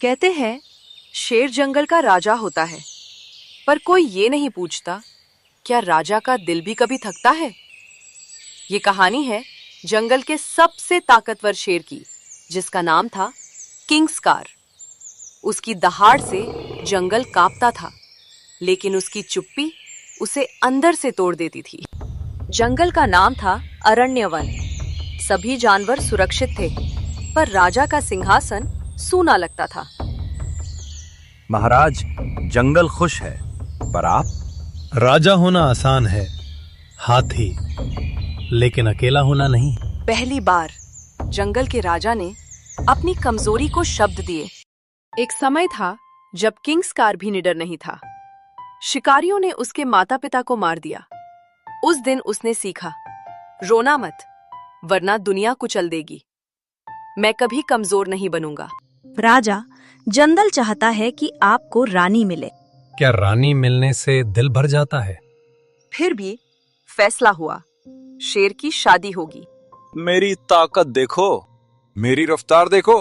कहते हैं शेर जंगल का राजा होता है, पर कोई ये नहीं पूछता क्या राजा का दिल भी कभी थकता है। ये कहानी है जंगल के सबसे ताकतवर शेर की, जिसका नाम था किंग स्कार। उसकी दहाड़ से जंगल कांपता था, लेकिन उसकी चुप्पी उसे अंदर से तोड़ देती थी। जंगल का नाम था अरण्यवन। सभी जानवर सुरक्षित थे, पर राजा का सिंहासन सूना लगता था। महाराज, जंगल खुश है, पर आप? राजा होना आसान है, हाथी, लेकिन अकेला होना नहीं। पहली बार जंगल के राजा ने अपनी कमजोरी को शब्द दिए। एक समय था जब किंग स्कार भी निडर नहीं था। शिकारियों ने उसके माता पिता को मार दिया। उस दिन उसने सीखा, रोना मत, वरना दुनिया कुचल देगी। मैं कभी कमजोर नहीं बनूंगा। राजा, जंगल चाहता है कि आपको रानी मिले। क्या रानी मिलने से दिल भर जाता है? फिर भी फैसला हुआ, शेर की शादी होगी। मेरी ताकत देखो, मेरी रफ्तार देखो।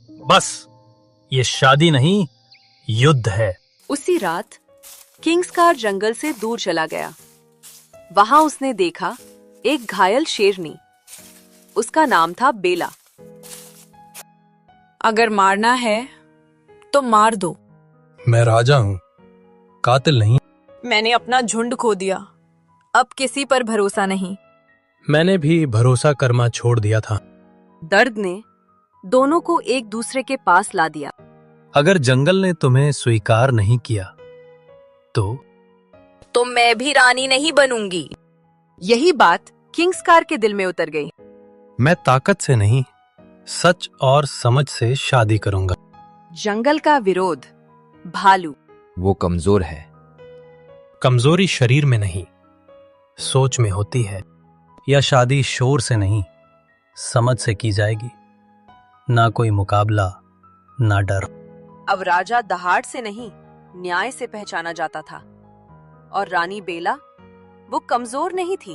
बस, ये शादी नहीं, युद्ध है। उसी रात किंग स्कार जंगल से दूर चला गया। वहां उसने देखा एक घायल शेरनी। उसका नाम था बेला। अगर मारना है तो मार दो। मैं राजा हूँ, कातिल नहीं। मैंने अपना झुंड खो दिया, अब किसी पर भरोसा नहीं। मैंने भी भरोसा करना छोड़ दिया था। दर्द ने दोनों को एक दूसरे के पास ला दिया। अगर जंगल ने तुम्हें स्वीकार नहीं किया तो मैं भी रानी नहीं बनूंगी। यही बात किंग स्कार के दिल में उतर गई। मैं ताकत से नहीं, सच और समझ से शादी करूंगा। जंगल का विरोध। भालू। वो कमजोर है। कमजोरी शरीर में नहीं, सोच में होती है। यह शादी शोर से नहीं, समझ से की जाएगी। ना कोई मुकाबला, ना डर। अब राजा दहाड़ से नहीं, न्याय से पहचाना जाता था। और रानी बेला, वो कमजोर नहीं थी,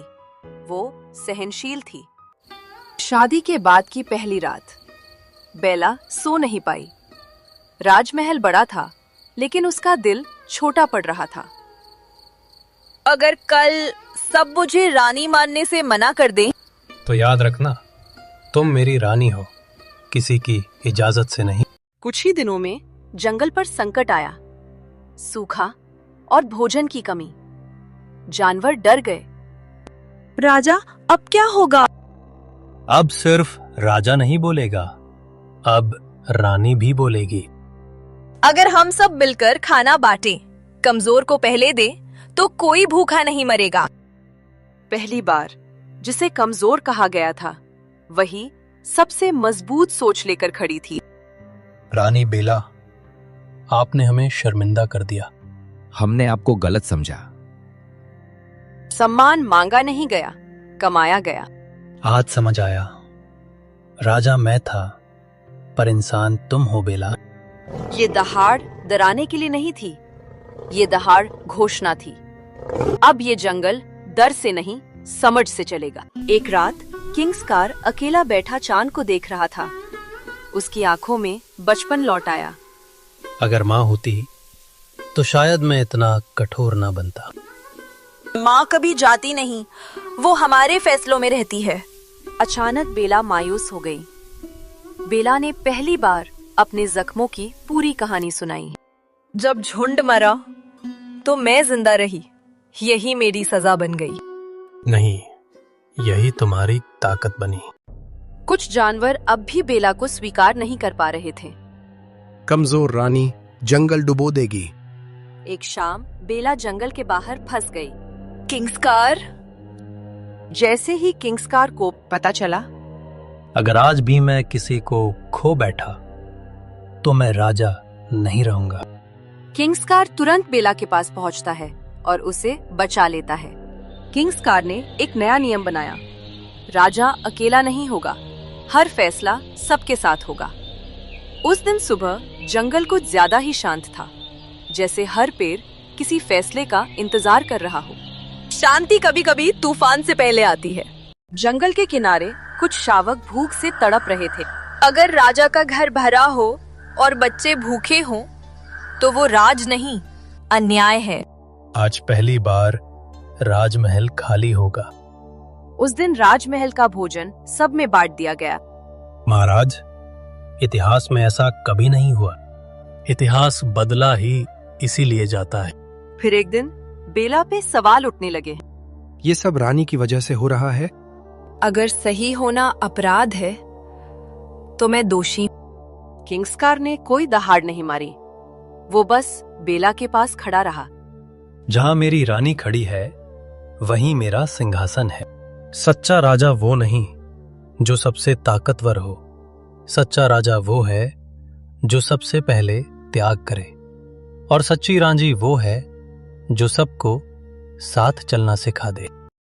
वो सहनशील थी। शादी के बाद की पहली रात बेला सो नहीं पाई। राजमहल बड़ा था, लेकिन उसका दिल छोटा पड़ रहा था। अगर कल सब मुझे रानी मानने से मना कर दें तो याद रखना, तुम मेरी रानी हो, किसी की इजाजत से नहीं। कुछ ही दिनों में जंगल पर संकट आया। सूखा और भोजन की कमी। जानवर डर गए। राजा, अब क्या होगा? अब सिर्फ राजा नहीं बोलेगा, अब रानी भी बोलेगी। अगर हम सब मिलकर खाना बांटें, कमजोर को पहले दे, तो कोई भूखा नहीं मरेगा। पहली बार जिसे कमजोर कहा गया था, वही सबसे मजबूत सोच लेकर खड़ी थी। रानी बेला, आपने हमें शर्मिंदा कर दिया। हमने आपको गलत समझा। सम्मान मांगा नहीं गया, कमाया गया। आज समझ आया, राजा मैं था, पर इंसान तुम हो बेला। ये दहाड़ डराने के लिए नहीं थी, ये दहाड़ घोषणा थी। अब ये जंगल डर से नहीं, समझ से चलेगा। एक रात किंग स्कार अकेला बैठा चांद को देख रहा था। उसकी आंखों में बचपन लौट आया। अगर माँ होती तो शायद मैं इतना कठोर ना बनता। माँ कभी जाती नहीं, वो हमारे फैसलों में रहती है। अचानक बेला मायूस हो गई। बेला ने पहली बार अपने जख्मों की पूरी कहानी सुनाई। जब झुंड मरा तो मैं जिंदा रही, यही मेरी सजा बन गई। नहीं, यही तुम्हारी ताकत बनी। कुछ जानवर अब भी बेला को स्वीकार नहीं कर पा रहे थे। कमजोर रानी जंगल डुबो देगी। एक शाम बेला जंगल के बाहर फंस गई। King scar. जैसे ही किंग स्कार को पता चला, अगर आज भी मैं किसी को खो बैठा तो मैं राजा नहीं रहूंगा। किंग स्कार तुरंत बेला के पास पहुंचता है और उसे बचा लेता है। किंग स्कार ने एक नया नियम बनाया, राजा अकेला नहीं होगा, हर फैसला सबके साथ होगा। उस दिन सुबह जंगल कुछ ज्यादा ही शांत था, जैसे हर पेड़ किसी फैसले का इंतजार कर रहा हो। शांति कभी कभी तूफान से पहले आती है। जंगल के किनारे कुछ शावक भूख से तड़प रहे थे। अगर राजा का घर भरा हो और बच्चे भूखे हों तो वो राज नहीं, अन्याय है। आज पहली बार राजमहल खाली होगा। उस दिन राजमहल का भोजन सब में बांट दिया गया। महाराज, इतिहास में ऐसा कभी नहीं हुआ। इतिहास बदला ही इसीलिए जाता है। फिर एक दिन बेला पे सवाल उठने लगे। ये सब रानी की वजह से हो रहा है। अगर सही होना अपराध है तो मैं दोषी। किंग्सकार ने कोई दहाड़ नहीं मारी। वो बस बेला के पास खड़ा रहा। जहां मेरी रानी खड़ी है वहीं मेरा सिंहासन है। सच्चा राजा वो नहीं जो सबसे ताकतवर हो। सच्चा राजा वो है जो सबसे पहले त्याग करे। और सच्ची रानी वो है जो सबको साथ चलना सिखा दे।